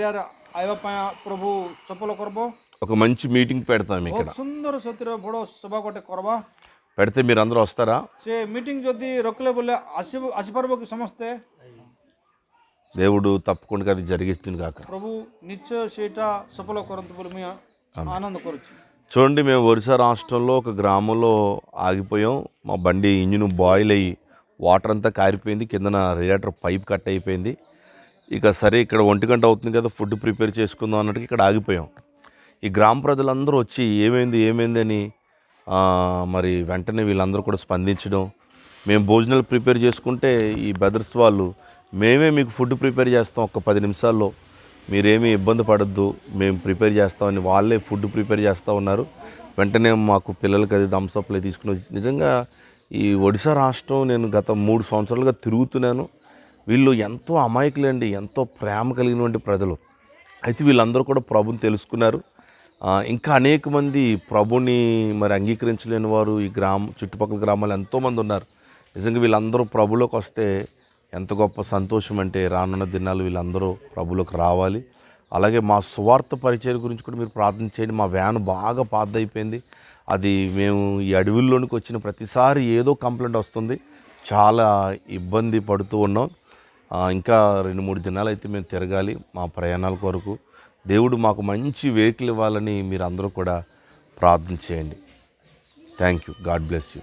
आइबा ପାଇଁ प्रभु सफल करबो ఒక మంచి మీటింగ్ పెడతాం ఇక్కడ. बहुत सुंदर सतिर बड़ सभा गोटे करबा పెడితే మీరు అందరూ వస్తారా? से मीटिंग जदी रखले बोले आसी पारबो कि समस्ते దేవుడు తప్పకుండా అది జరిగిస్తుంది కాక. प्रभु निश्चय सेटा सफल करंतु बोले मैं आनंद करूची. చూడండి, మేము ఒరిస్సా రాష్ట్రంలో ఒక గ్రామంలో ఆగిపోయాం. మా బండి ఇంజిన్ బాయిల్ అయ్యి వాటర్ అంతా కారిపోయింది, కిందన రేడియేటర్ పైప్ కట్ అయిపోయింది. ఇక సరే ఇక్కడ 1 గంట అవుతుంది కదా, ఫుడ్ ప్రిపేర్ చేసుకుందాం అన్నట్టుగా ఇక్కడ ఆగిపోయాం. ఈ గ్రామ ప్రజలందరూ వచ్చి ఏమైంది అని మరి వెంటనే వీళ్ళందరూ కూడా స్పందించడం, మేము భోజనాలు ప్రిపేర్ చేసుకుంటే ఈ బ్రదర్స్ వాళ్ళు మేమే మీకు ఫుడ్ ప్రిపేర్ చేస్తాం, ఒక 10 నిమిషాల్లో మీరేమీ ఇబ్బంది పడద్దు, మేము ప్రిపేర్ చేస్తామని వాళ్ళే ఫుడ్ ప్రిపేర్ చేస్తూ ఉన్నారు. వెంటనే మాకు పిల్లలకి అది థమ్స్అప్లే తీసుకుని నిజంగా ఈ ఒడిశా రాష్ట్రం నేను గత 3 సంవత్సరాలుగా తిరుగుతున్నాను. వీళ్ళు ఎంతో అమాయకులండి, ఎంతో ప్రేమ కలిగినటువంటి ప్రజలు. అయితే వీళ్ళందరూ కూడా ప్రభుని తెలుసుకున్నారు. ఇంకా అనేక మంది ప్రభుని మరి అంగీకరించలేని వారు ఈ చుట్టుపక్కల గ్రామాలు ఎంతోమంది ఉన్నారు. నిజంగా వీళ్ళందరూ ప్రభులోకి వస్తే ఎంత గొప్ప సంతోషం అంటే రానున్న దినాలు వీళ్ళందరూ ప్రభులోకి రావాలి. అలాగే మా సువార్త పరిచయం గురించి కూడా మీరు ప్రార్థన చేయండి. మా వ్యాన్ బాగా పాతదైపోయింది. అది మేము ఈ అడవుల్లోనికి వచ్చిన ప్రతిసారి ఏదో కంప్లైంట్ వస్తుంది, చాలా ఇబ్బంది పడుతూ ఉన్నాం. ఇంకా 2-3 దినాలు అయితే మేము తిరగాలి మా ప్రయాణాల కొరకు. దేవుడు మాకు మంచి వెహికల్ ఇవ్వాలని మీరు అందరూ కూడా ప్రార్థన చేయండి. Thank you. God bless you.